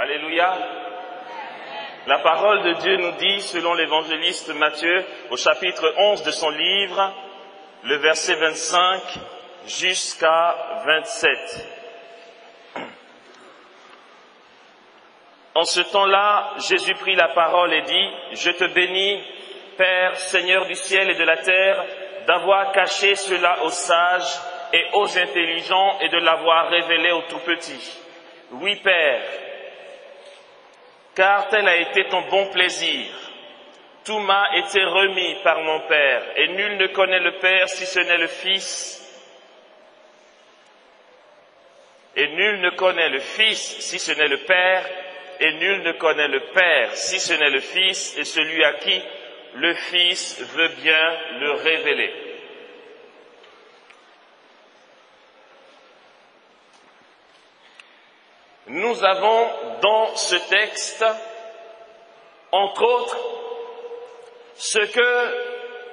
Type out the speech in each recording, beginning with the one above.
Alléluia. La parole de Dieu nous dit, selon l'évangéliste Matthieu, au chapitre 11 de son livre, le verset 25 jusqu'à 27. En ce temps-là, Jésus prit la parole et dit, « Je te bénis, Père, Seigneur du ciel et de la terre, d'avoir caché cela aux sages et aux intelligents et de l'avoir révélé aux tout-petits. Oui, Père, car tel a été ton bon plaisir. Tout m'a été remis par mon Père, et nul ne connaît le Père si ce n'est le Fils. Et nul ne connaît le Fils si ce n'est le Père, et nul ne connaît le Père si ce n'est le Fils, et celui à qui le Fils veut bien le révéler. » Nous avons dans ce texte, entre autres,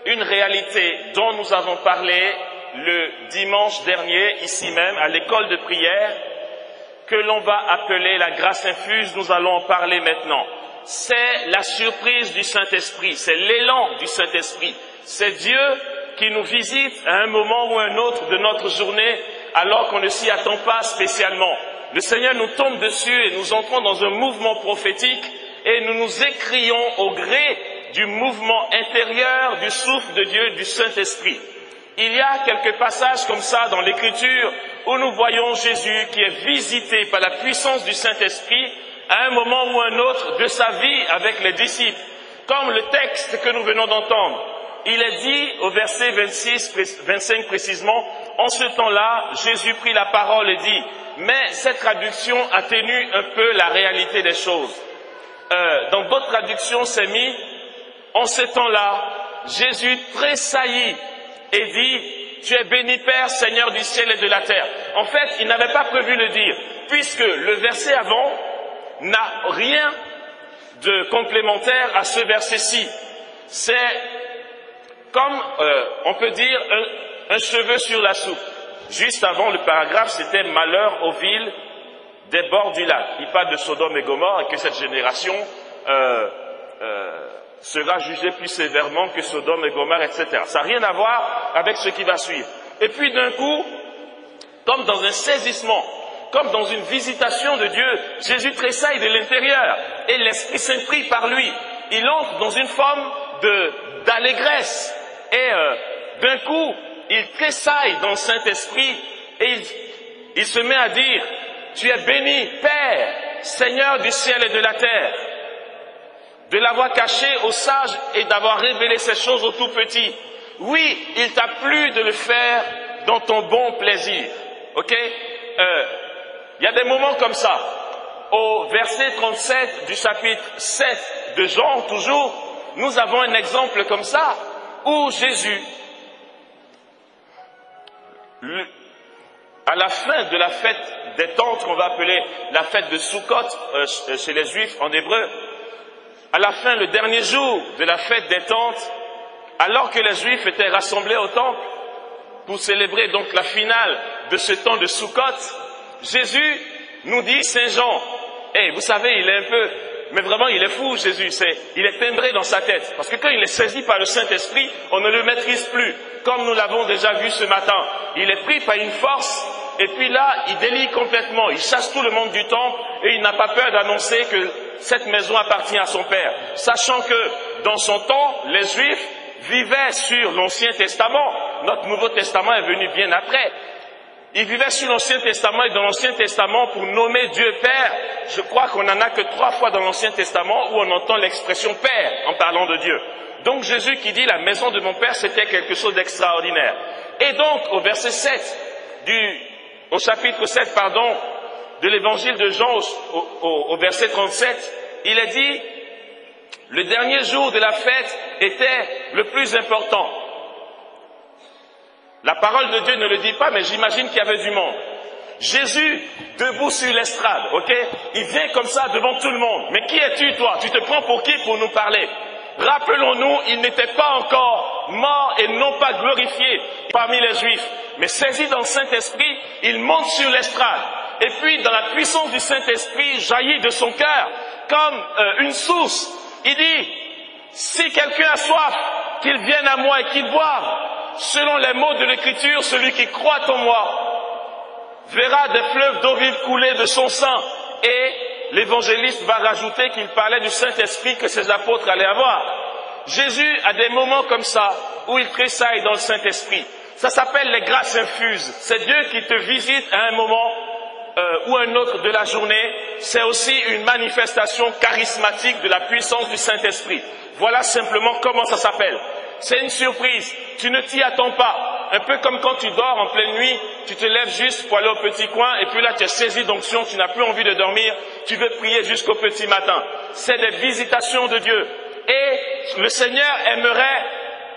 une réalité dont nous avons parlé le dimanche dernier, ici même, à l'école de prière, que l'on va appeler la grâce infuse. Nous allons en parler maintenant. C'est la surprise du Saint-Esprit, c'est l'élan du Saint-Esprit. C'est Dieu qui nous visite à un moment ou un autre de notre journée, alors qu'on ne s'y attend pas spécialement. Le Seigneur nous tombe dessus et nous entrons dans un mouvement prophétique et nous nous écrions au gré du mouvement intérieur du souffle de Dieu, du Saint-Esprit. Il y a quelques passages comme ça dans l'Écriture où nous voyons Jésus qui est visité par la puissance du Saint-Esprit à un moment ou un autre de sa vie avec les disciples. Comme le texte que nous venons d'entendre. Il est dit au verset 25 précisément, « En ce temps-là, Jésus prit la parole et dit » mais cette traduction atténue un peu la réalité des choses. Dans d'autres traductions, c'est mis « En ce temps-là, Jésus tressaillit et dit « Tu es béni Père, Seigneur du ciel et de la terre. » En fait, il n'avait pas prévu le dire, puisque le verset avant n'a rien de complémentaire à ce verset-ci. C'est comme, on peut dire, un cheveu sur la soupe. Juste avant le paragraphe, c'était « Malheur aux villes des bords du lac ». Il parle de Sodome et Gomorrhe et que cette génération sera jugée plus sévèrement que Sodome et Gomorrhe, etc. Ça n'a rien à voir avec ce qui va suivre. Et puis d'un coup, comme dans un saisissement, comme dans une visitation de Dieu, Jésus tressaille de l'intérieur et l'Esprit Saint prie par lui. Il entre dans une forme d'allégresse et d'un coup, il tressaille dans le Saint-Esprit et il se met à dire « Tu es béni, Père, Seigneur du ciel et de la terre, de l'avoir caché aux sages et d'avoir révélé ces choses aux tout-petits. Oui, il t'a plu de le faire dans ton bon plaisir. » Ok? Il y a des moments comme ça. Au verset 37 du chapitre 7 de Jean, toujours, nous avons un exemple comme ça, où Jésus, à la fin de la fête des tentes, qu'on va appeler la fête de Sukkot chez les Juifs en hébreu, à la fin, le dernier jour de la fête des tentes, alors que les Juifs étaient rassemblés au temple pour célébrer donc la finale de ce temps de Sukkot, Jésus nous dit, Saint Jean, vous savez, il est un peu, mais vraiment il est fou Jésus, il est timbré dans sa tête, parce que quand il est saisi par le Saint-Esprit, on ne le maîtrise plus, comme nous l'avons déjà vu ce matin. Il est pris par une force, et puis là, il délie complètement, il chasse tout le monde du temple, et il n'a pas peur d'annoncer que cette maison appartient à son Père, sachant que dans son temps, les Juifs vivaient sur l'Ancien Testament, notre Nouveau Testament est venu bien après. Ils vivaient sur l'Ancien Testament et dans l'Ancien Testament pour nommer Dieu Père. Je crois qu'on n'en a que 3 fois dans l'Ancien Testament où on entend l'expression Père en parlant de Dieu. Donc Jésus qui dit la maison de mon Père, c'était quelque chose d'extraordinaire. Et donc au verset 7, au chapitre 7, de l'évangile de Jean au verset 37, il est dit, le dernier jour de la fête était le plus important. La parole de Dieu ne le dit pas, mais j'imagine qu'il y avait du monde. Jésus, debout sur l'estrade, ok? Il vient comme ça devant tout le monde. Mais qui es-tu, toi? Tu te prends pour qui pour nous parler? Rappelons-nous, il n'était pas encore mort et non pas glorifié parmi les Juifs. Mais saisi dans le Saint-Esprit, il monte sur l'estrade. Et puis, dans la puissance du Saint-Esprit, jaillit de son cœur comme une source. Il dit, si quelqu'un a soif, qu'il vienne à moi et qu'il boive. Selon les mots de l'Écriture, celui qui croit en moi verra des fleuves d'eau vive couler de son sein. Et l'évangéliste va rajouter qu'il parlait du Saint-Esprit que ses apôtres allaient avoir. Jésus a des moments comme ça où il tressaille dans le Saint-Esprit. Ça s'appelle les grâces infuses. C'est Dieu qui te visite à un moment ou un autre de la journée. C'est aussi une manifestation charismatique de la puissance du Saint-Esprit. Voilà simplement comment ça s'appelle. C'est une surprise. Tu ne t'y attends pas. Un peu comme quand tu dors en pleine nuit, tu te lèves juste pour aller au petit coin et puis là tu es saisi d'onction, tu n'as plus envie de dormir, tu veux prier jusqu'au petit matin. C'est des visitations de Dieu. Et le Seigneur aimerait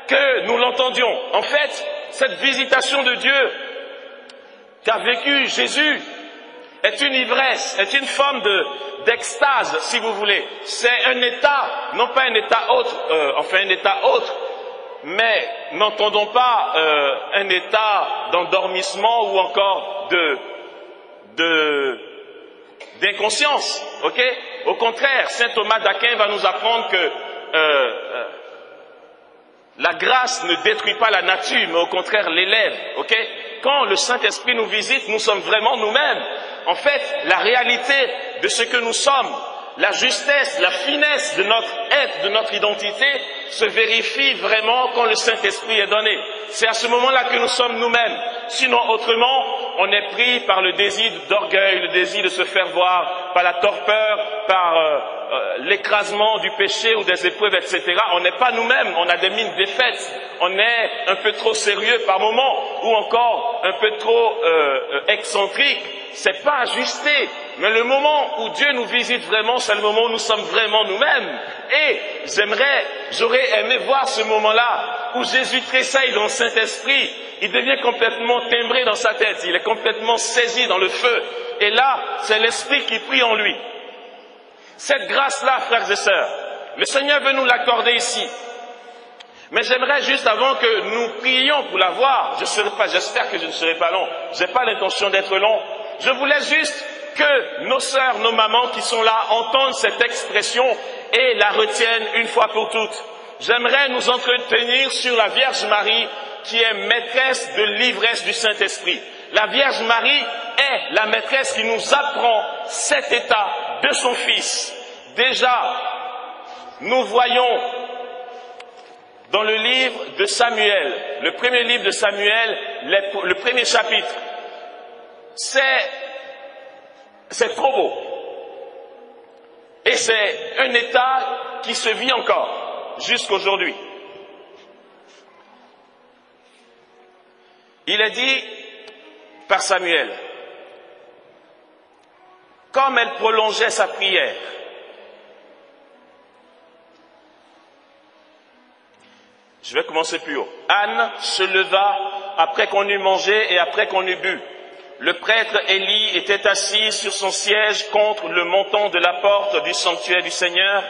que nous l'entendions. En fait, cette visitation de Dieu qu'a vécu Jésus est une ivresse, est une forme d'extase, si vous voulez. C'est un état, non pas un état autre, un état autre, mais n'entendons pas un état d'endormissement ou encore d'inconscience. Ok? Au contraire, saint Thomas d'Aquin va nous apprendre que la grâce ne détruit pas la nature, mais au contraire l'élève. Ok? Quand le Saint-Esprit nous visite, nous sommes vraiment nous-mêmes. En fait, la réalité de ce que nous sommes, la justesse, la finesse de notre être, de notre identité, se vérifie vraiment quand le Saint-Esprit est donné. C'est à ce moment-là que nous sommes nous-mêmes. Sinon, autrement, on est pris par le désir d'orgueil, le désir de se faire voir, par la torpeur, par l'écrasement du péché ou des épreuves, etc. On n'est pas nous-mêmes, on a des mines défaites, on est un peu trop sérieux par moments, ou encore un peu trop excentrique. C'est pas ajusté, mais le moment où Dieu nous visite vraiment, c'est le moment où nous sommes vraiment nous-mêmes. Et j'aurais aimé voir ce moment-là où Jésus tressaille dans le Saint-Esprit. Il devient complètement timbré dans sa tête, il est complètement saisi dans le feu. Et là, c'est l'Esprit qui prie en lui. Cette grâce-là, frères et sœurs, le Seigneur veut nous l'accorder ici. Mais j'aimerais juste avant que nous prions pour l'avoir, j'espère que je ne serai pas long, je n'ai pas l'intention d'être long, je voulais juste que nos sœurs, nos mamans qui sont là entendent cette expression et la retiennent une fois pour toutes. J'aimerais nous entretenir sur la Vierge Marie qui est maîtresse de l'ivresse du Saint-Esprit. La Vierge Marie est la maîtresse qui nous apprend cet état de son Fils. Déjà, nous voyons dans le livre de Samuel, le premier livre de Samuel, le premier chapitre, c'est trop beau. Et c'est un état qui se vit encore jusqu'aujourd'hui. Il est dit par Samuel, comme elle prolongeait sa prière, je vais commencer plus haut. Anne se leva après qu'on eut mangé et après qu'on eut bu. Le prêtre Élie était assis sur son siège contre le montant de la porte du sanctuaire du Seigneur.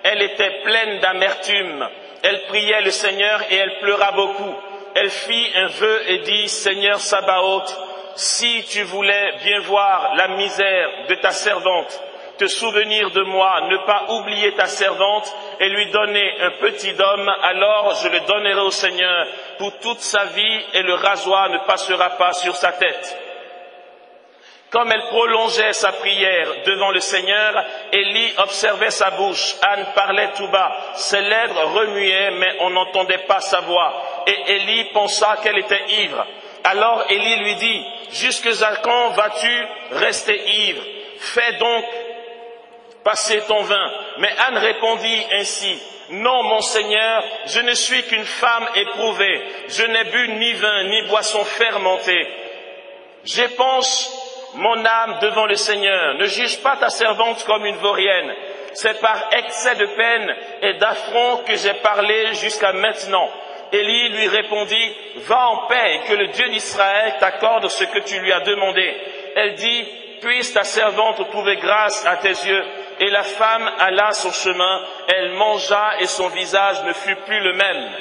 Elle était pleine d'amertume. Elle priait le Seigneur et elle pleura beaucoup. Elle fit un vœu et dit, Seigneur Sabaoth, si tu voulais bien voir la misère de ta servante, te souvenir de moi, ne pas oublier ta servante et lui donner un petit homme, alors je le donnerai au Seigneur pour toute sa vie et le rasoir ne passera pas sur sa tête. Comme elle prolongeait sa prière devant le Seigneur, Élie observait sa bouche. Anne parlait tout bas. Ses lèvres remuaient, mais on n'entendait pas sa voix. Et Élie pensa qu'elle était ivre. Alors Élie lui dit, « Jusque à quand vas-tu rester ivre? Fais donc passer ton vin. » Mais Anne répondit ainsi, « Non, mon Seigneur, je ne suis qu'une femme éprouvée. Je n'ai bu ni vin, ni boisson fermentée. J'épanche mon âme devant le Seigneur. Ne juge pas ta servante comme une vaurienne. C'est par excès de peine et d'affront que j'ai parlé jusqu'à maintenant. » Élie lui répondit, « Va en paix et que le Dieu d'Israël t'accorde ce que tu lui as demandé. » Elle dit, « Puisse ta servante trouver grâce à tes yeux. » Et la femme alla son chemin, elle mangea et son visage ne fut plus le même.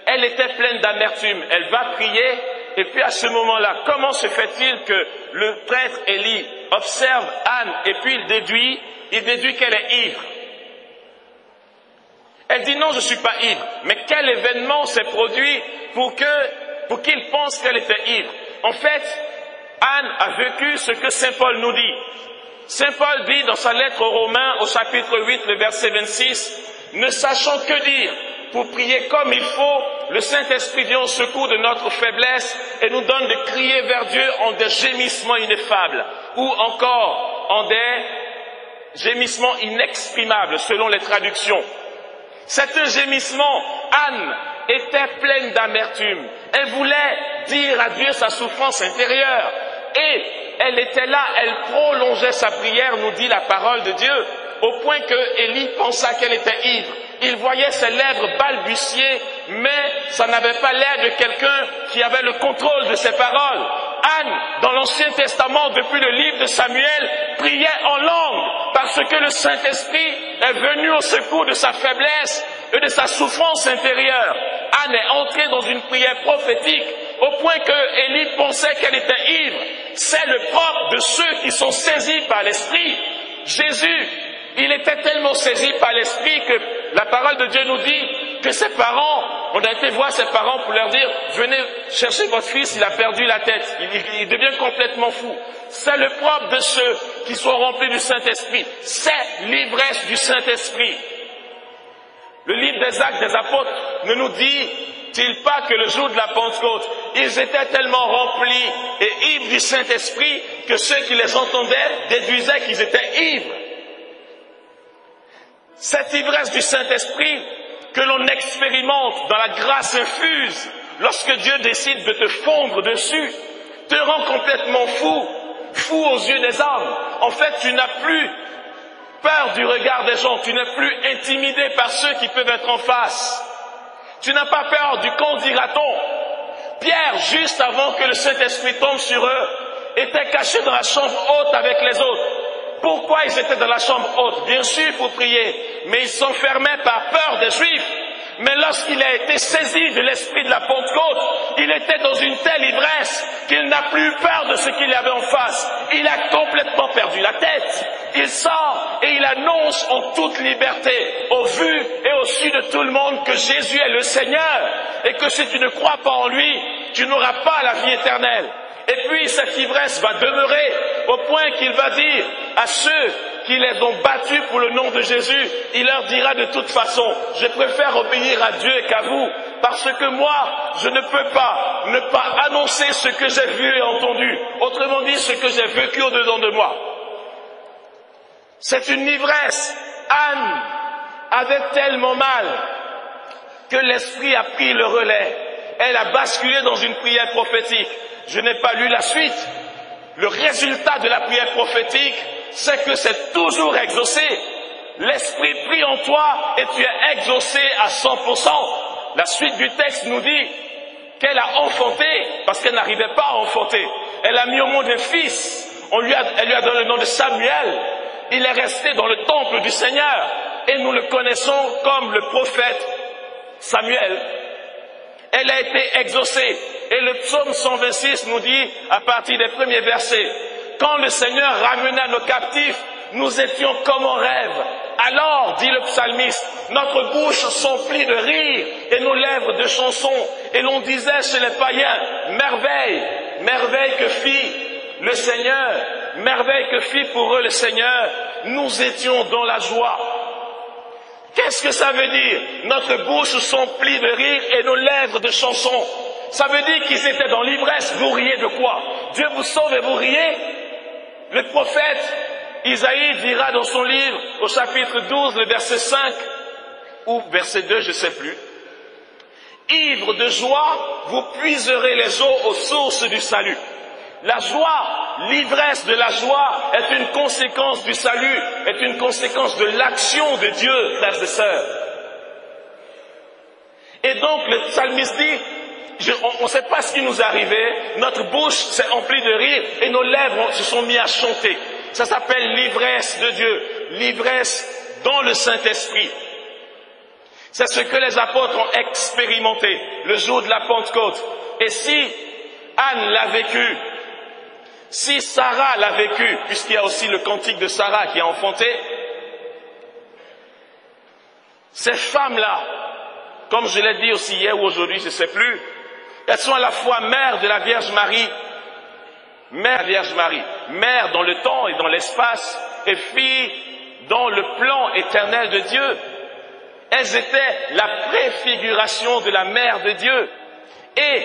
Elle était pleine d'amertume. Elle va prier Et puis à ce moment-là, comment se fait-il que le prêtre Élie observe Anne et puis il déduit qu'elle est ivre? Elle dit non, je ne suis pas ivre. Mais quel événement s'est produit pour qu'il pense qu'elle était ivre? En fait, Anne a vécu ce que Saint Paul nous dit. Saint Paul dit dans sa lettre aux Romains, au chapitre 8, le verset 26, « Ne sachant que dire, pour prier comme il faut, le Saint-Esprit vient au secours de notre faiblesse et nous donne de crier vers Dieu en des gémissements ineffables, ou encore en des gémissements inexprimables, selon les traductions. » C'est un gémissement. Anne était pleine d'amertume. Elle voulait dire à Dieu sa souffrance intérieure. Et elle était là, elle prolongeait sa prière, nous dit la parole de Dieu, au point que Élie pensa qu'elle était ivre. Il voyait ses lèvres balbutier, mais ça n'avait pas l'air de quelqu'un qui avait le contrôle de ses paroles. Anne, dans l'Ancien Testament, depuis le livre de Samuel, priait en langue, parce que le Saint-Esprit est venu au secours de sa faiblesse et de sa souffrance intérieure. Anne est entrée dans une prière prophétique, au point que Élie pensait qu'elle était ivre. C'est le propre de ceux qui sont saisis par l'Esprit. Jésus, il était tellement saisi par l'Esprit que la parole de Dieu nous dit que ses parents, on a été voir ses parents pour leur dire « Venez chercher votre fils, il a perdu la tête, il devient complètement fou. » C'est le propre de ceux qui sont remplis du Saint-Esprit. C'est l'ivresse du Saint-Esprit. Le livre des Actes des Apôtres ne nous dit-il pas que le jour de la Pentecôte, ils étaient tellement remplis et ivres du Saint-Esprit que ceux qui les entendaient déduisaient qu'ils étaient ivres. Cette ivresse du Saint-Esprit que l'on expérimente dans la grâce infuse, lorsque Dieu décide de te fondre dessus, te rend complètement fou, fou aux yeux des hommes. En fait, tu n'as plus peur du regard des gens, tu n'es plus intimidé par ceux qui peuvent être en face. Tu n'as pas peur du qu'en dira-t-on. Pierre, juste avant que le Saint-Esprit tombe sur eux, était caché dans la chambre haute avec les autres. Pourquoi ils étaient dans la chambre haute? Bien sûr pour prier, mais ils s'enfermaient par peur des Juifs. Mais lorsqu'il a été saisi de l'esprit de la Pentecôte, il était dans une telle ivresse qu'il n'a plus peur de ce qu'il y avait en face. Il a complètement perdu la tête. Il sort et il annonce en toute liberté, au vu et au su de tout le monde, que Jésus est le Seigneur et que si tu ne crois pas en lui, tu n'auras pas la vie éternelle. Et puis cette ivresse va demeurer au point qu'il va dire à ceux qui les ont battus pour le nom de Jésus, il leur dira de toute façon, je préfère obéir à Dieu qu'à vous, parce que moi, je ne peux pas ne pas annoncer ce que j'ai vu et entendu, autrement dit, ce que j'ai vécu au-dedans de moi. C'est une ivresse. Anne avait tellement mal que l'Esprit a pris le relais. Elle a basculé dans une prière prophétique. Je n'ai pas lu la suite. Le résultat de la prière prophétique, c'est que c'est toujours exaucé. L'Esprit prie en toi et tu es exaucé à 100%. La suite du texte nous dit qu'elle a enfanté, parce qu'elle n'arrivait pas à enfanter. Elle a mis au monde un fils. Elle lui a donné le nom de Samuel. Il est resté dans le temple du Seigneur. Et nous le connaissons comme le prophète Samuel. Elle a été exaucée. Et le psaume 126 nous dit, à partir des premiers versets, « Quand le Seigneur ramena nos captifs, nous étions comme en rêve. Alors, dit le psalmiste, notre bouche s'emplit de rire et nos lèvres de chansons. Et l'on disait chez les païens, merveille, merveille que fit le Seigneur, merveille que fit pour eux le Seigneur. Nous étions dans la joie. » Qu'est-ce que ça veut dire? Notre bouche s'emplit de rire et nos lèvres de chansons. Ça veut dire qu'ils étaient dans l'ivresse. Vous riez de quoi? Dieu vous sauve et vous riez? Le prophète Isaïe dira dans son livre, au chapitre 12, le verset 5, ou verset 2, je ne sais plus, « Ivre de joie, vous puiserez les eaux aux sources du salut. » La joie, l'ivresse de la joie est une conséquence du salut, est une conséquence de l'action de Dieu, frères et sœurs. Et donc le psalmiste dit, on ne sait pas ce qui nous est arrivé, notre bouche s'est emplie de rire et nos lèvres se sont mis à chanter. Ça s'appelle l'ivresse de Dieu, l'ivresse dans le Saint-Esprit. C'est ce que les apôtres ont expérimenté le jour de la Pentecôte. Et si Anne l'a vécu, si Sarah l'a vécu, puisqu'il y a aussi le cantique de Sarah qui a enfanté, ces femmes-là, comme je l'ai dit aussi hier ou aujourd'hui, je ne sais plus, elles sont à la fois mères de la Vierge Marie, mère dans le temps et dans l'espace, et fille dans le plan éternel de Dieu. Elles étaient la préfiguration de la mère de Dieu. Et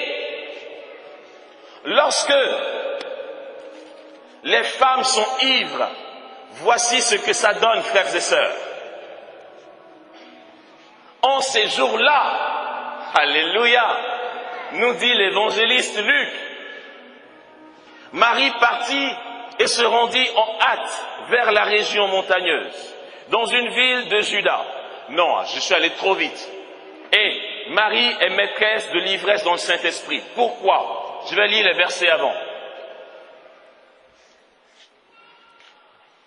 lorsque les femmes sont ivres, voici ce que ça donne, frères et sœurs. En ces jours-là, alléluia, nous dit l'évangéliste Luc, Marie partit et se rendit en hâte vers la région montagneuse, dans une ville de Juda. Non, je suis allé trop vite. Et Marie est maîtresse de l'ivresse dans le Saint-Esprit. Pourquoi? Je vais lire les versets avant.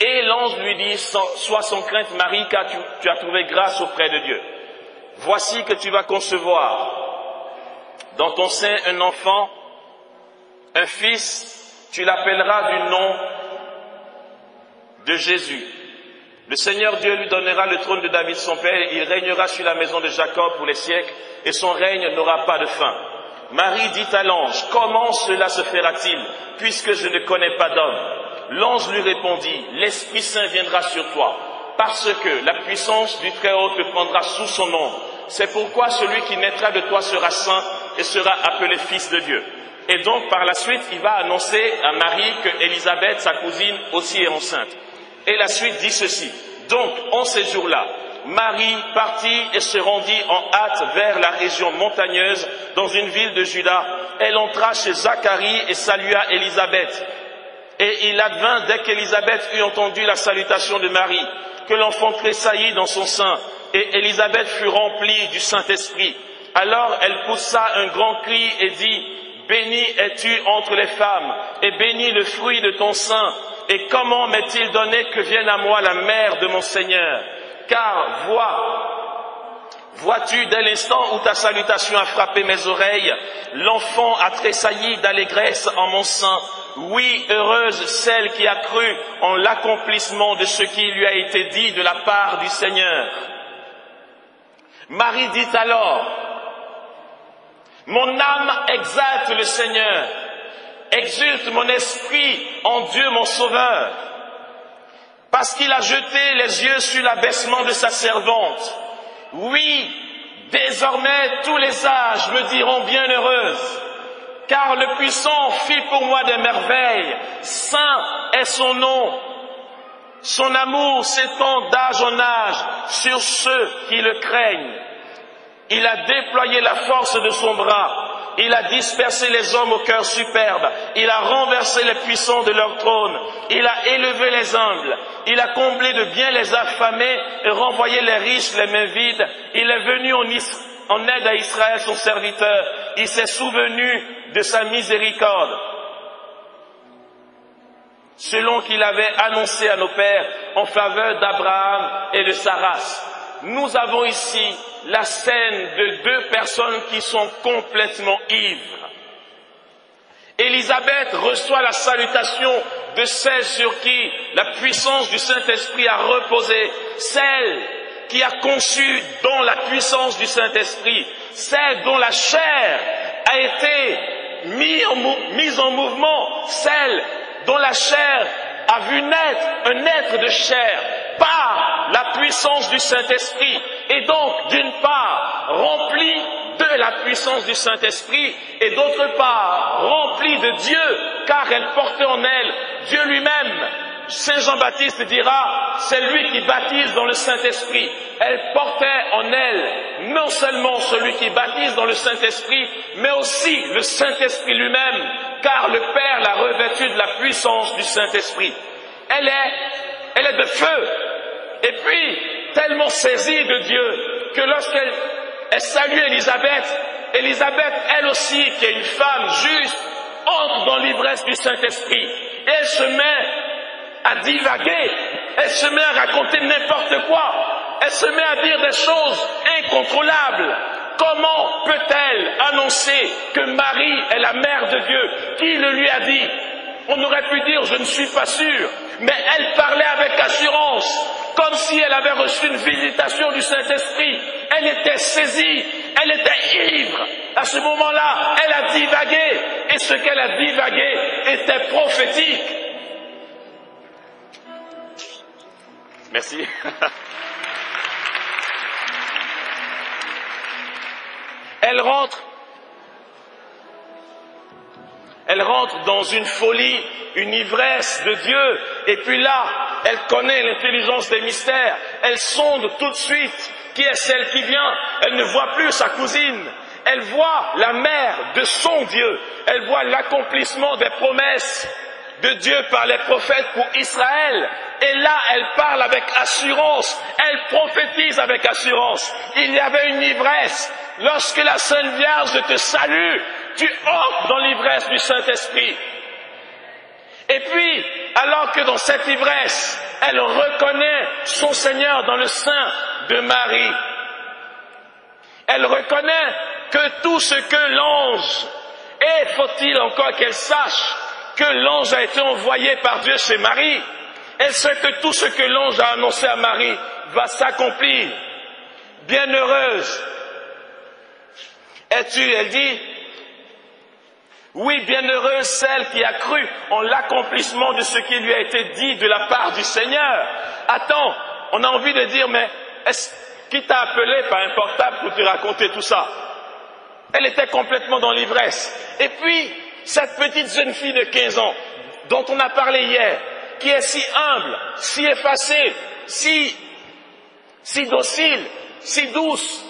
Et l'ange lui dit, sois sans crainte Marie, car tu as trouvé grâce auprès de Dieu. Voici que tu vas concevoir dans ton sein un enfant, un fils, tu l'appelleras du nom de Jésus. Le Seigneur Dieu lui donnera le trône de David son père, et il régnera sur la maison de Jacob pour les siècles, et son règne n'aura pas de fin. Marie dit à l'ange, comment cela se fera-t-il, puisque je ne connais pas d'homme? L'ange lui répondit, l'Esprit Saint viendra sur toi, parce que la puissance du Très-Haut te prendra sous son ombre. C'est pourquoi celui qui naîtra de toi sera saint et sera appelé fils de Dieu. Et donc par la suite, il va annoncer à Marie que Élisabeth, sa cousine, aussi est enceinte. Et la suite dit ceci. Donc, en ces jours-là, Marie partit et se rendit en hâte vers la région montagneuse, dans une ville de Juda. Elle entra chez Zacharie et salua Élisabeth. Et il advint, dès qu'Élisabeth eut entendu la salutation de Marie, que l'enfant tressaillit dans son sein, et Élisabeth fut remplie du Saint-Esprit. Alors elle poussa un grand cri et dit, « Bénie es-tu entre les femmes, et béni le fruit de ton sein. Et comment m'est-il donné que vienne à moi la mère de mon Seigneur? Car vois-tu, dès l'instant où ta salutation a frappé mes oreilles, l'enfant a tressailli d'allégresse en mon sein. Oui, heureuse celle qui a cru en l'accomplissement de ce qui lui a été dit de la part du Seigneur. » Marie dit alors, « Mon âme exalte le Seigneur, exulte mon esprit en Dieu mon Sauveur, parce qu'il a jeté les yeux sur l'abaissement de sa servante. Oui, désormais tous les âges me diront bienheureuse, car le puissant fit pour moi des merveilles. Saint est son nom. Son amour s'étend d'âge en âge sur ceux qui le craignent. Il a déployé la force de son bras. Il a dispersé les hommes au cœur superbe. Il a renversé les puissants de leur trône. Il a élevé les humbles. Il a comblé de bien les affamés et renvoyé les riches les mains vides. Il est venu en aide à Israël son serviteur. Il s'est souvenu de sa miséricorde, selon qu'il avait annoncé à nos pères en faveur d'Abraham et de sa race. Nous avons ici la scène de deux personnes qui sont complètement ivres. Élisabeth reçoit la salutation de celle sur qui la puissance du Saint-Esprit a reposé, celle qui a conçu dans la puissance du Saint-Esprit, celle dont la chair a été mise en mouvement, celle dont la chair a vu naître un être de chair par la puissance du Saint-Esprit, et donc d'une part remplie de la puissance du Saint-Esprit et d'autre part remplie de Dieu, car elle portait en elle Dieu lui-même. Saint Jean-Baptiste dira, c'est lui qui baptise dans le Saint-Esprit. Elle portait en elle non seulement celui qui baptise dans le Saint-Esprit, mais aussi le Saint-Esprit lui-même, car le Père l'a revêtue de la puissance du Saint-Esprit. Elle est de feu. Et puis, tellement saisie de Dieu, que lorsqu'elle salue Élisabeth, elle aussi, qui est une femme juste, entre dans l'ivresse du Saint-Esprit. Et elle se met à divaguer, elle se met à raconter n'importe quoi, elle se met à dire des choses incontrôlables. Comment peut-elle annoncer que Marie est la mère de Dieu? Qui le lui a dit? On aurait pu dire, je ne suis pas sûr, mais elle parlait avec assurance, comme si elle avait reçu une visitation du Saint-Esprit. Elle était saisie, elle était ivre. À ce moment-là, elle a divagué, et ce qu'elle a divagué était prophétique. Merci. Elle rentre dans une folie, une ivresse de Dieu, et puis là, elle connaît l'intelligence des mystères, elle sonde tout de suite qui est celle qui vient, elle ne voit plus sa cousine, elle voit la mère de son Dieu, elle voit l'accomplissement des promesses de Dieu par les prophètes pour Israël, et là, elle parle avec assurance, elle prophétise avec assurance. Il y avait une ivresse. Lorsque la Sainte Vierge te salue, tu entres dans l'ivresse du Saint-Esprit. Et puis, alors que dans cette ivresse, elle reconnaît son Seigneur dans le sein de Marie, elle reconnaît que tout ce que l'ange, et faut-il encore qu'elle sache que l'ange a été envoyé par Dieu chez Marie, elle sait que tout ce que l'ange a annoncé à Marie va s'accomplir. Bienheureuse es-tu, elle dit, oui, bienheureuse celle qui a cru en l'accomplissement de ce qui lui a été dit de la part du Seigneur. Attends, on a envie de dire, mais qui t'a appelé par un portable pour te raconter tout ça? Elle était complètement dans l'ivresse. Et puis, cette petite jeune fille de 15 ans, dont on a parlé hier, qui est si humble, si effacée, si docile, si douce,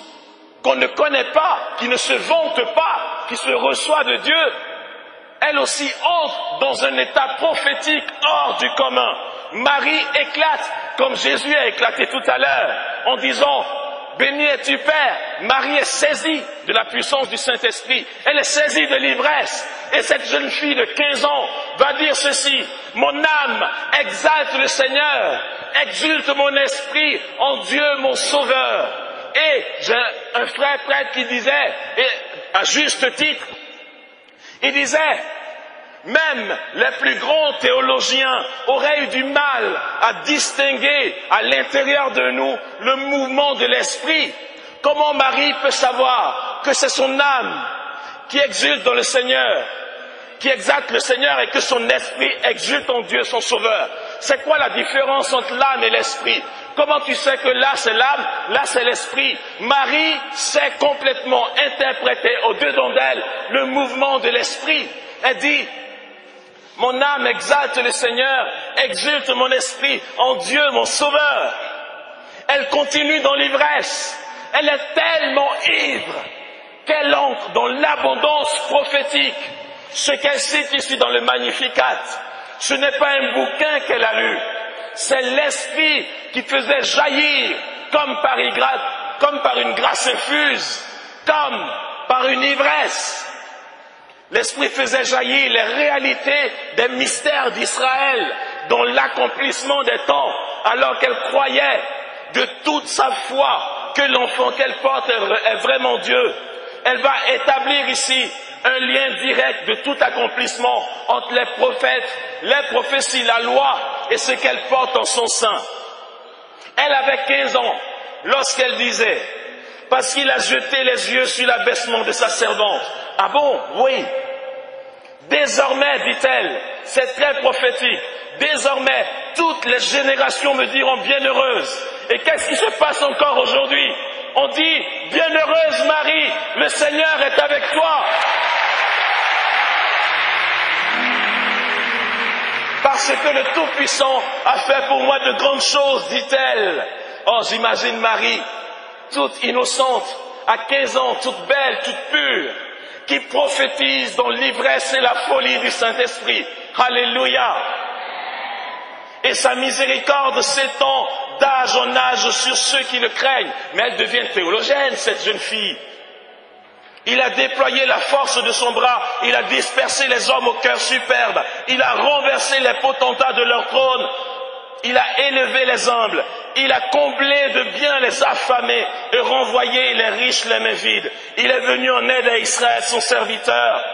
qu'on ne connaît pas, qui ne se vante pas, qui se reçoit de Dieu, elle aussi entre dans un état prophétique hors du commun. Marie éclate, comme Jésus a éclaté tout à l'heure, en disant, béni es-tu Père. Marie est saisie de la puissance du Saint-Esprit, elle est saisie de l'ivresse, et cette jeune fille de 15 ans va dire ceci, mon âme exalte le Seigneur, exulte mon esprit en Dieu mon Sauveur. Et j'ai un frère prêtre qui disait, et à juste titre, il disait, même les plus grands théologiens auraient eu du mal à distinguer à l'intérieur de nous le mouvement de l'esprit. Comment Marie peut savoir que c'est son âme qui exulte dans le Seigneur, qui exalte le Seigneur et que son esprit exulte en Dieu son Sauveur? C'est quoi la différence entre l'âme et l'esprit? Comment tu sais que là c'est l'âme, là c'est l'esprit? Marie sait complètement interpréter au-dedans d'elle le mouvement de l'esprit. Elle dit, mon âme exalte le Seigneur, exulte mon esprit en Dieu mon Sauveur. Elle continue dans l'ivresse. Elle est tellement ivre qu'elle entre dans l'abondance prophétique. Ce qu'elle cite ici dans le Magnificat, ce n'est pas un bouquin qu'elle a lu. C'est l'Esprit qui faisait jaillir comme par une grâce infuse, comme par une ivresse. L'Esprit faisait jaillir les réalités des mystères d'Israël dans l'accomplissement des temps, alors qu'elle croyait de toute sa foi que l'enfant qu'elle porte est vraiment Dieu. Elle va établir ici un lien direct de tout accomplissement entre les prophètes, les prophéties, la loi et ce qu'elle porte en son sein. Elle avait 15 ans lorsqu'elle disait, parce qu'il a jeté les yeux sur l'abaissement de sa servante. Ah bon? Oui. Désormais, dit-elle, c'est très prophétique, désormais toutes les générations me diront bienheureuse. Et qu'est-ce qui se passe encore aujourd'hui? On dit, bienheureuse Marie, le Seigneur est avec toi. Parce que le Tout-Puissant a fait pour moi de grandes choses, dit-elle. Oh, j'imagine Marie, toute innocente, à 15 ans, toute belle, toute pure, qui prophétise dans l'ivresse et la folie du Saint-Esprit. Alléluia. Et sa miséricorde s'étend d'âge en âge sur ceux qui le craignent. Mais elle devient théologienne, cette jeune fille. Il a déployé la force de son bras, il a dispersé les hommes au cœur superbe, il a renversé les potentats de leur trône, Il a élevé les humbles. Il a comblé de biens les affamés et renvoyé les riches les mains vides. Il est venu en aide à Israël, son serviteur,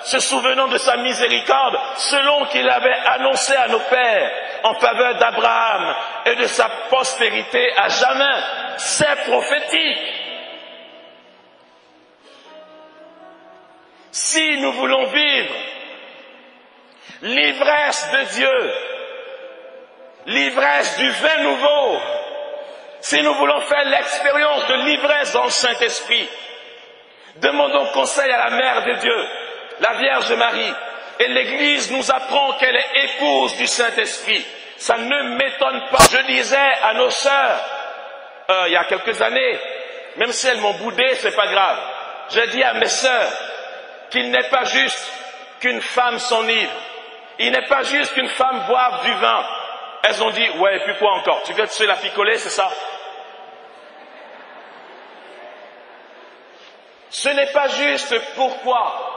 se souvenant de sa miséricorde, selon qu'il avait annoncé à nos pères, en faveur d'Abraham et de sa postérité à jamais. C'est prophétique. Si nous voulons vivre l'ivresse de Dieu, l'ivresse du vin nouveau, si nous voulons faire l'expérience de l'ivresse dans le Saint-Esprit, demandons conseil à la Mère de Dieu, la Vierge Marie. Et l'Église nous apprend qu'elle est épouse du Saint-Esprit. Ça ne m'étonne pas. Je disais à nos sœurs, il y a quelques années, même si elles m'ont boudé, c'est pas grave. J'ai dit à mes sœurs qu'il n'est pas juste qu'une femme s'enivre. Il n'est pas juste qu'une femme boive du vin. Elles ont dit, ouais, et puis quoi encore? Tu veux te la picoler, c'est ça? Ce n'est pas juste pourquoi.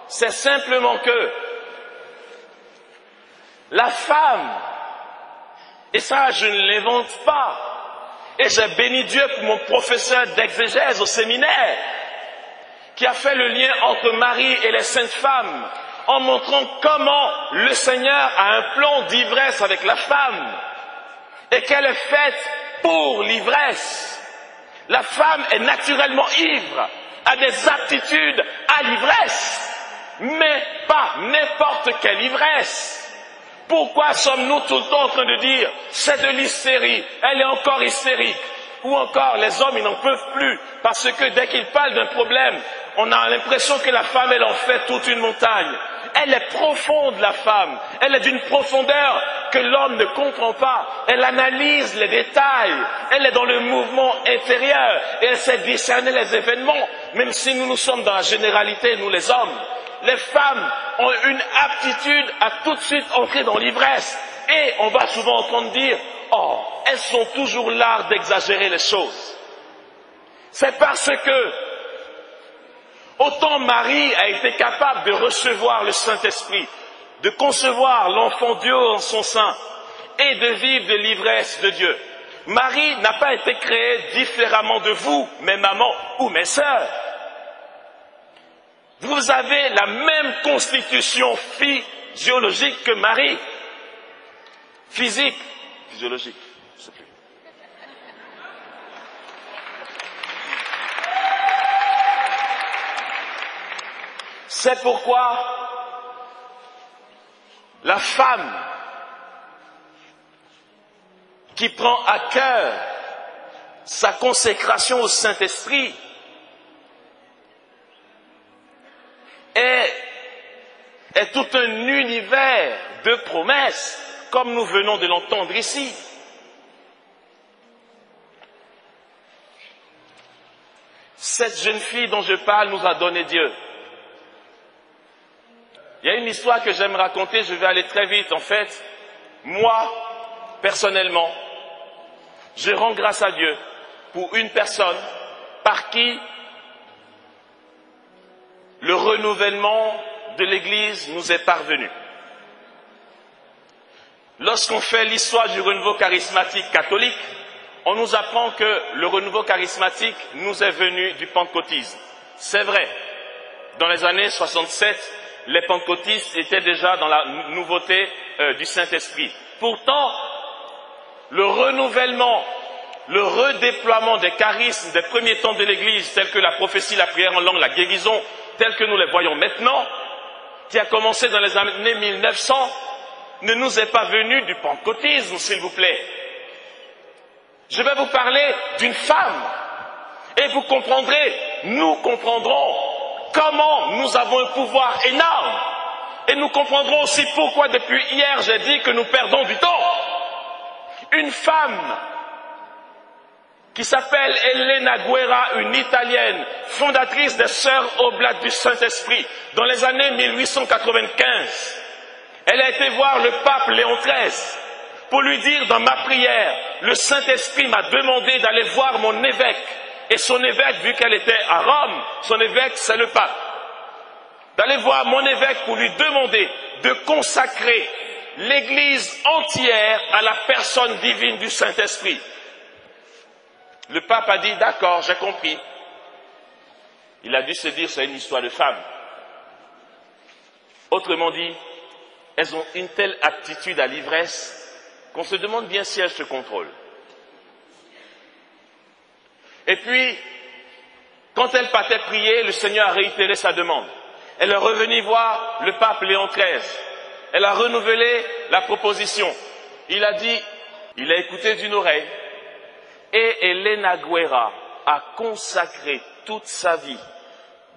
C'est simplement que la femme, et ça je ne l'invente pas, et j'ai béni Dieu pour mon professeur d'exégèse au séminaire, qui a fait le lien entre Marie et les saintes femmes, en montrant comment le Seigneur a un plan d'ivresse avec la femme, et qu'elle est faite pour l'ivresse. La femme est naturellement ivre, a des aptitudes à l'ivresse, mais pas n'importe quelle ivresse. Pourquoi sommes-nous tout le temps en train de dire c'est de l'hystérie, elle est encore hystérique, ou encore les hommes ils n'en peuvent plus, parce que dès qu'ils parlent d'un problème, on a l'impression que la femme elle en fait toute une montagne. Elle est profonde, la femme, elle est d'une profondeur que l'homme ne comprend pas. Elle analyse les détails, elle est dans le mouvement intérieur et elle sait discerner les événements, même si nous sommes dans la généralité, nous les hommes. Les femmes ont une aptitude à tout de suite entrer dans l'ivresse. Et on va souvent entendre dire, oh, elles sont toujours l'art d'exagérer les choses. C'est parce que, autant Marie a été capable de recevoir le Saint-Esprit, de concevoir l'enfant Dieu en son sein, et de vivre de l'ivresse de Dieu. Marie n'a pas été créée différemment de vous, mes mamans ou mes sœurs. Vous avez la même constitution physiologique que Marie. Physiologique, je sais plus. C'est pourquoi la femme qui prend à cœur sa consécration au Saint-Esprit est tout un univers de promesses, comme nous venons de l'entendre ici. Cette jeune fille dont je parle nous a donné Dieu. Il y a une histoire que j'aime raconter, je vais aller très vite. En fait, moi, personnellement, je rends grâce à Dieu pour une personne par qui le renouvellement de l'Église nous est parvenu. Lorsqu'on fait l'histoire du renouveau charismatique catholique, on nous apprend que le renouveau charismatique nous est venu du pentecôtisme. C'est vrai, dans les années 67, les pentecôtistes étaient déjà dans la nouveauté du Saint-Esprit. Pourtant, le renouvellement, le redéploiement des charismes des premiers temps de l'Église, tels que la prophétie, la prière en langue, la guérison, tels que nous les voyons maintenant, qui a commencé dans les années 1900, ne nous est pas venu du pentecôtisme, s'il vous plaît. Je vais vous parler d'une femme, et vous comprendrez, nous comprendrons comment nous avons un pouvoir énorme, et nous comprendrons aussi pourquoi depuis hier j'ai dit que nous perdons du temps. Une femme qui s'appelle Elena Guerra, une Italienne, fondatrice des Sœurs Oblates du Saint-Esprit, dans les années 1895. Elle a été voir le pape Léon XIII pour lui dire dans ma prière, le Saint-Esprit m'a demandé d'aller voir mon évêque. Et son évêque, vu qu'elle était à Rome, son évêque c'est le pape. D'aller voir mon évêque pour lui demander de consacrer l'Église entière à la personne divine du Saint-Esprit. Le pape a dit, d'accord, j'ai compris. Il a dû se dire, c'est une histoire de femme. Autrement dit, elles ont une telle aptitude à l'ivresse qu'on se demande bien si elles se contrôlent. Et puis, quand elle partait prier, le Seigneur a réitéré sa demande. Elle est revenue voir le pape Léon XIII. Elle a renouvelé la proposition. Il a dit, il a écouté d'une oreille. Et Elena Guerra a consacré toute sa vie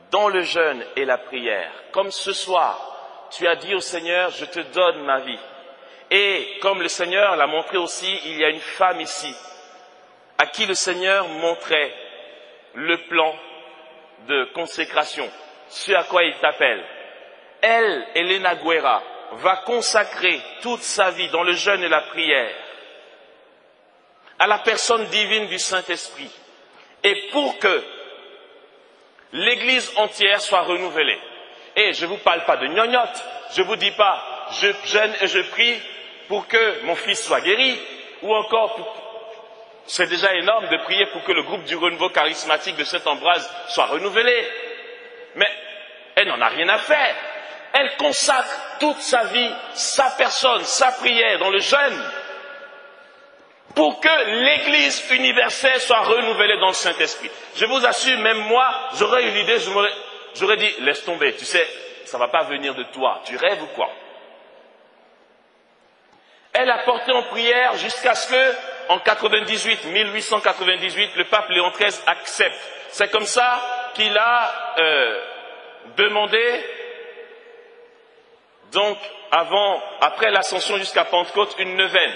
dans le jeûne et la prière. Comme ce soir, tu as dit au Seigneur, je te donne ma vie. Et comme le Seigneur l'a montré aussi, il y a une femme ici à qui le Seigneur montrait le plan de consécration, ce à quoi il t'appelle. Elle, Elena Guerra, va consacrer toute sa vie dans le jeûne et la prière à la personne divine du Saint-Esprit. Et pour que l'Église entière soit renouvelée. Et je ne vous parle pas de gnognotte, je ne vous dis pas, je jeûne et je prie pour que mon fils soit guéri, ou encore, c'est déjà énorme de prier pour que le groupe du renouveau charismatique de Saint-Ambroise soit renouvelé. Mais elle n'en a rien à faire. Elle consacre toute sa vie, sa personne, sa prière dans le jeûne, pour que l'Église universelle soit renouvelée dans le Saint-Esprit. Je vous assure, même moi, j'aurais eu l'idée, j'aurais dit, laisse tomber, tu sais, ça ne va pas venir de toi, tu rêves ou quoi? Elle a porté en prière jusqu'à ce que, en 1898, le pape Léon XIII accepte. C'est comme ça qu'il a demandé, donc, après l'ascension jusqu'à Pentecôte, une neuvaine.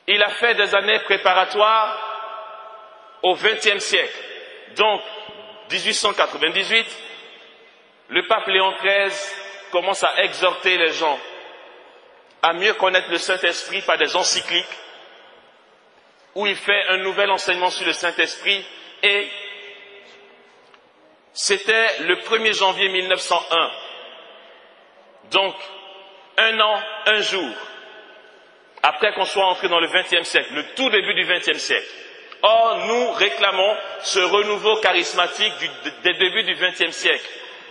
Il a fait des années préparatoires au XXe siècle. Donc, 1898, le pape Léon XIII commence à exhorter les gens à mieux connaître le Saint-Esprit par des encycliques, où il fait un nouvel enseignement sur le Saint-Esprit, et c'était le 1er janvier 1901. Donc, 1 an, 1 jour, après qu'on soit entré dans le XXe siècle, le tout début du XXe siècle. Or, nous réclamons ce renouveau charismatique des débuts du XXe siècle.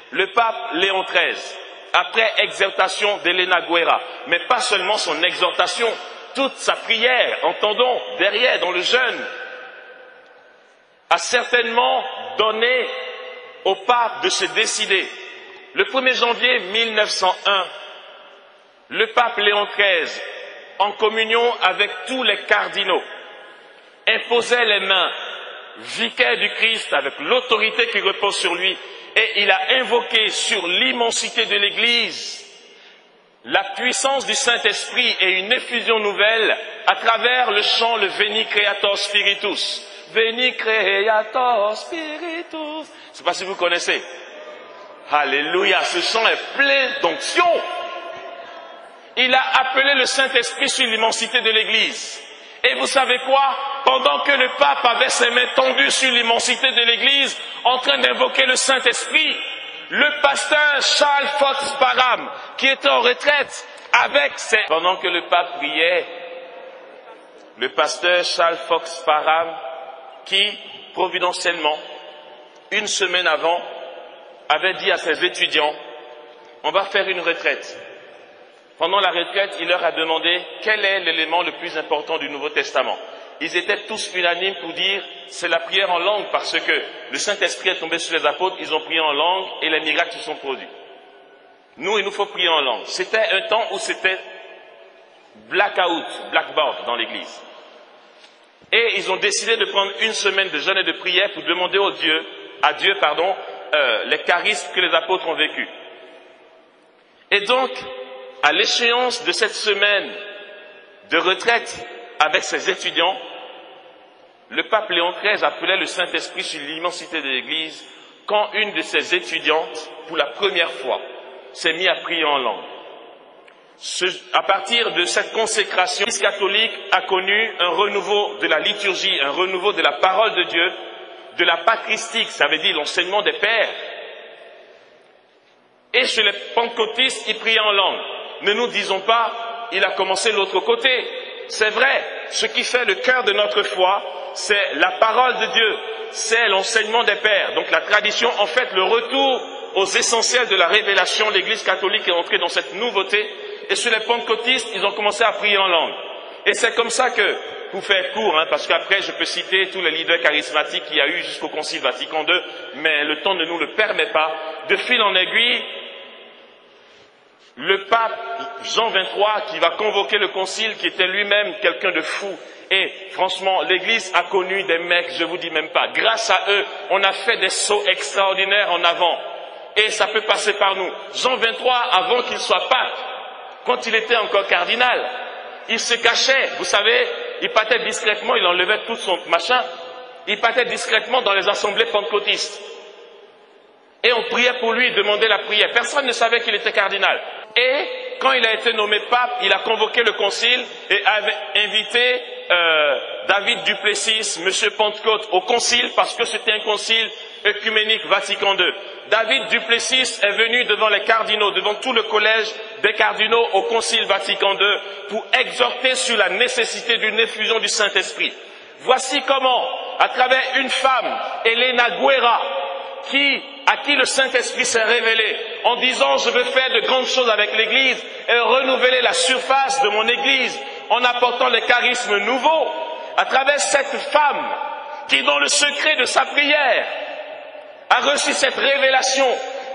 Le pape Léon XIII, après exhortation d'Elena Guerra, mais pas seulement son exhortation, toute sa prière, entendons, derrière, dans le jeûne, a certainement donné au pape de se décider. Le 1er janvier 1901, le pape Léon XIII, en communion avec tous les cardinaux, imposait les mains, vicaire du Christ, avec l'autorité qui repose sur lui, et il a invoqué sur l'immensité de l'Église la puissance du Saint-Esprit et une effusion nouvelle à travers le chant, le Veni Creator Spiritus. Veni Creator Spiritus. Je ne sais pas si vous connaissez. Alléluia, ce chant est plein d'onction. Il a appelé le Saint-Esprit sur l'immensité de l'Église. Et vous savez quoi? Pendant que le pape avait ses mains tendues sur l'immensité de l'Église, en train d'invoquer le Saint-Esprit, le pasteur Charles Fox Parham, qui était en retraite, pendant que le pape priait, le pasteur Charles Fox Parham, qui, providentiellement, une semaine avant, avait dit à ses étudiants, on va faire une retraite. Pendant la retraite, il leur a demandé quel est l'élément le plus important du Nouveau Testament. Ils étaient tous unanimes pour dire c'est la prière en langue parce que le Saint-Esprit est tombé sur les apôtres, ils ont prié en langue et les miracles se sont produits. Nous, il nous faut prier en langue. C'était un temps où c'était blackboard dans l'église. Et ils ont décidé de prendre une semaine de jeûne et de prière pour demander à Dieu, les charismes que les apôtres ont vécus. Et donc, à l'échéance de cette semaine de retraite avec ses étudiants, le pape Léon XIII appelait le Saint-Esprit sur l'immensité de l'Église quand une de ses étudiantes, pour la première fois, s'est mise à prier en langue. À partir de cette consécration, l'Église catholique a connu un renouveau de la liturgie, un renouveau de la parole de Dieu, de la patristique, ça veut dire l'enseignement des pères. Et chez les pentecôtistes, ils priaient en langue. Ne nous disons pas, il a commencé de l'autre côté. C'est vrai, ce qui fait le cœur de notre foi, c'est la parole de Dieu, c'est l'enseignement des pères. Donc la tradition, en fait, le retour aux essentiels de la révélation. L'Église catholique est entrée dans cette nouveauté. Et sur les pentecôtistes, ils ont commencé à prier en langue. Et c'est comme ça que, pour faire court, parce qu'après je peux citer tous les leaders charismatiques qu'il y a eu jusqu'au Concile Vatican II, mais le temps ne nous le permet pas, de fil en aiguille, le pape Jean XXIII qui va convoquer le concile, qui était lui-même quelqu'un de fou. Et franchement, l'Église a connu des mecs, je vous dis même pas. Grâce à eux, on a fait des sauts extraordinaires en avant. Et ça peut passer par nous. Jean XXIII, avant qu'il soit pape, quand il était encore cardinal, il se cachait, vous savez, il partait discrètement, il enlevait tout son machin, il partait discrètement dans les assemblées pentecôtistes. Et on priait pour lui, demandait la prière. Personne ne savait qu'il était cardinal. Et quand il a été nommé pape, il a convoqué le concile et avait invité David Duplessis, Monsieur Pentecôte, au concile parce que c'était un concile œcuménique Vatican II. David Duplessis est venu devant les cardinaux, devant tout le collège des cardinaux au concile Vatican II pour exhorter sur la nécessité d'une effusion du Saint-Esprit. Voici comment, à travers une femme, Elena Guerra, à qui le Saint-Esprit s'est révélé en disant « Je veux faire de grandes choses avec l'Église et renouveler la surface de mon Église en apportant les charismes nouveaux. » À travers cette femme qui, dans le secret de sa prière, a reçu cette révélation,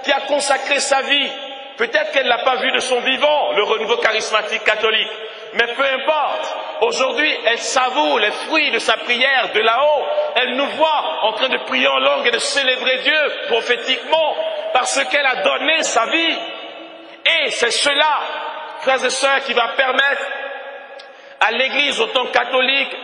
qui a consacré sa vie. Peut-être qu'elle ne l'a pas vu de son vivant, le renouveau charismatique catholique. Mais peu importe, aujourd'hui, elle savoure les fruits de sa prière de là-haut. Elle nous voit en train de prier en langue et de célébrer Dieu prophétiquement parce qu'elle a donné sa vie. Et c'est cela, frères et sœurs, qui va permettre à l'Église, autant catholique,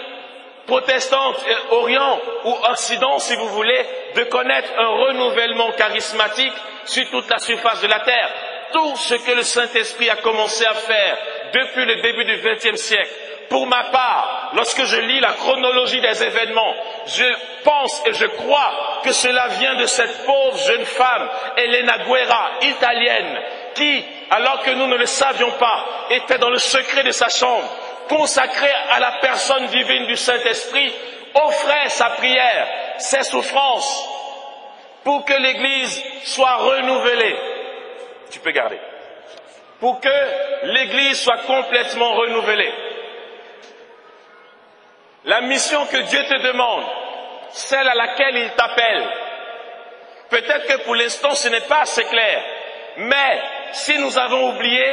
protestante, Orient ou Occident, si vous voulez, de connaître un renouvellement charismatique sur toute la surface de la terre. Tout ce que le Saint-Esprit a commencé à faire depuis le début du XXe siècle. Pour ma part, lorsque je lis la chronologie des événements, je pense et je crois que cela vient de cette pauvre jeune femme, Elena Guerra, italienne, qui, alors que nous ne le savions pas, était dans le secret de sa chambre, consacrée à la personne divine du Saint-Esprit, offrait sa prière, ses souffrances, pour que l'Église soit renouvelée. Tu peux garder. Pour que l'Église soit complètement renouvelée. La mission que Dieu te demande, celle à laquelle il t'appelle, peut-être que pour l'instant ce n'est pas assez clair, mais si nous avons oublié,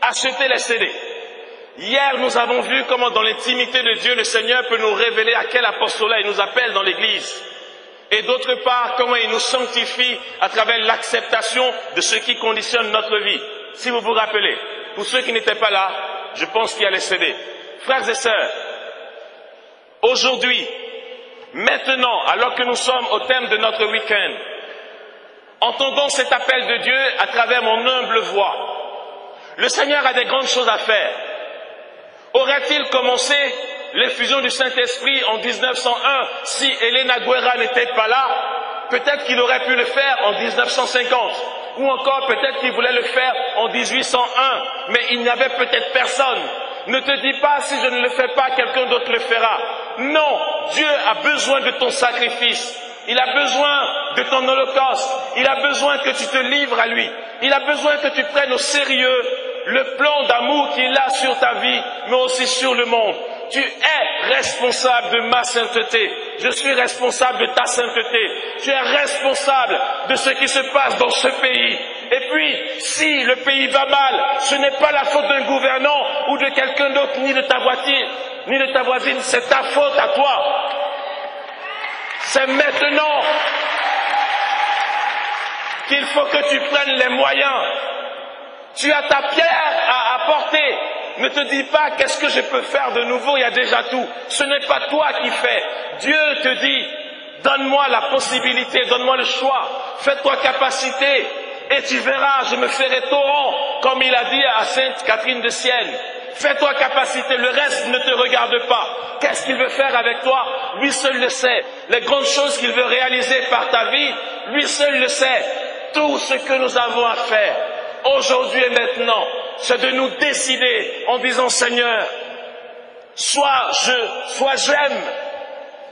achetez les CD. Hier, nous avons vu comment dans l'intimité de Dieu, le Seigneur peut nous révéler à quel apostolat il nous appelle dans l'Église. Et d'autre part, comment il nous sanctifie à travers l'acceptation de ce qui conditionne notre vie. Si vous vous rappelez, pour ceux qui n'étaient pas là, je pense qu'il y a les CD. Frères et sœurs, aujourd'hui, maintenant, alors que nous sommes au thème de notre week-end, entendons cet appel de Dieu à travers mon humble voix. Le Seigneur a des grandes choses à faire. Aurait-il commencé l'effusion du Saint-Esprit en 1901 si Elena Guerra n'était pas là? Peut-être qu'il aurait pu le faire en 1950. Ou encore peut-être qu'il voulait le faire en 1801. Mais il n'y avait peut-être personne. Ne te dis pas, si je ne le fais pas, quelqu'un d'autre le fera. Non, Dieu a besoin de ton sacrifice. Il a besoin de ton holocauste. Il a besoin que tu te livres à lui. Il a besoin que tu prennes au sérieux le plan d'amour qu'il a sur ta vie, mais aussi sur le monde. Tu es responsable de ma sainteté. Je suis responsable de ta sainteté. Tu es responsable de ce qui se passe dans ce pays. Et puis, si le pays va mal, ce n'est pas la faute d'un gouvernant ou de quelqu'un d'autre, ni de ta voiture, ni de ta voisine, c'est ta faute à toi. C'est maintenant qu'il faut que tu prennes les moyens. Tu as ta pierre à apporter. Ne te dis pas qu'est-ce que je peux faire de nouveau, il y a déjà tout. Ce n'est pas toi qui fais. Dieu te dit, donne-moi la possibilité, donne-moi le choix. Fais-toi capacité et tu verras, je me ferai torrent, comme il a dit à Sainte Catherine de Sienne. Fais-toi capacité, le reste ne te regarde pas. Qu'est-ce qu'il veut faire avec toi? Lui seul le sait. Les grandes choses qu'il veut réaliser par ta vie, lui seul le sait. Tout ce que nous avons à faire, aujourd'hui et maintenant, c'est de nous décider en disant, Seigneur, soit j'aime,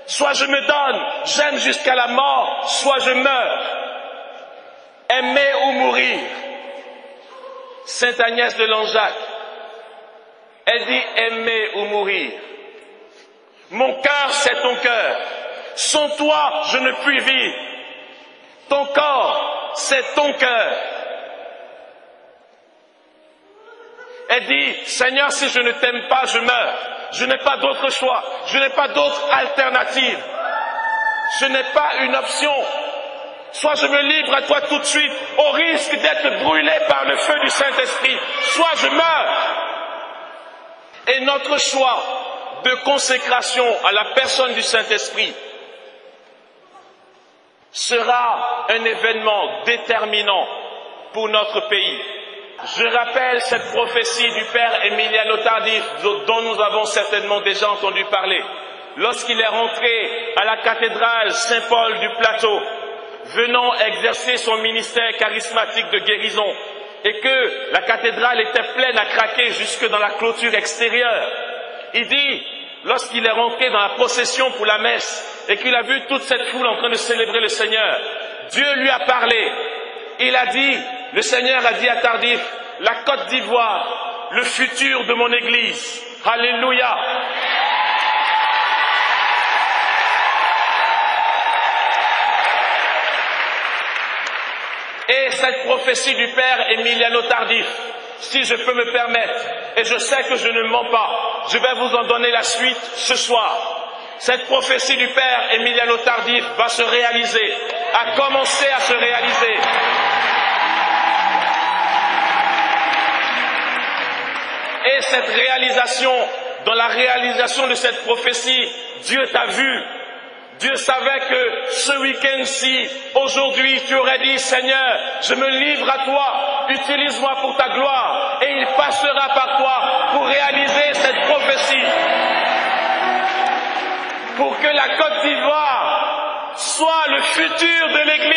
soit je me donne, j'aime jusqu'à la mort, soit je meurs. Aimer ou mourir. Sainte Agnès de Langeac, elle dit aimer ou mourir. Mon cœur, c'est ton cœur. Sans toi, je ne puis vivre. Ton corps, c'est ton cœur. Elle dit, Seigneur, si je ne t'aime pas, je meurs. Je n'ai pas d'autre choix. Je n'ai pas d'autre alternative. Ce n'est pas une option. Soit je me livre à toi tout de suite, au risque d'être brûlé par le feu du Saint-Esprit. Soit je meurs. Et notre choix de consécration à la personne du Saint-Esprit sera un événement déterminant pour notre pays. Je rappelle cette prophétie du Père Emiliano Tardif, dont nous avons certainement déjà entendu parler. Lorsqu'il est rentré à la cathédrale Saint-Paul du Plateau, venant exercer son ministère charismatique de guérison, et que la cathédrale était pleine à craquer jusque dans la clôture extérieure. Il dit, lorsqu'il est rentré dans la procession pour la messe, et qu'il a vu toute cette foule en train de célébrer le Seigneur, Dieu lui a parlé. Il a dit, le Seigneur a dit à Tardif, la Côte d'Ivoire, le futur de mon Église. Alléluia. Et cette prophétie du Père Emiliano Tardif, si je peux me permettre, et je sais que je ne mens pas, je vais vous en donner la suite ce soir. Cette prophétie du Père Emiliano Tardif va se réaliser, a commencé à se réaliser. Et cette réalisation, dans la réalisation de cette prophétie, Dieu t'a vu. Dieu savait que ce week-end-ci, aujourd'hui, tu aurais dit, Seigneur, je me livre à toi, utilise-moi pour ta gloire. Et il passera par toi pour réaliser cette prophétie. Pour que la Côte d'Ivoire soit le futur de l'Église.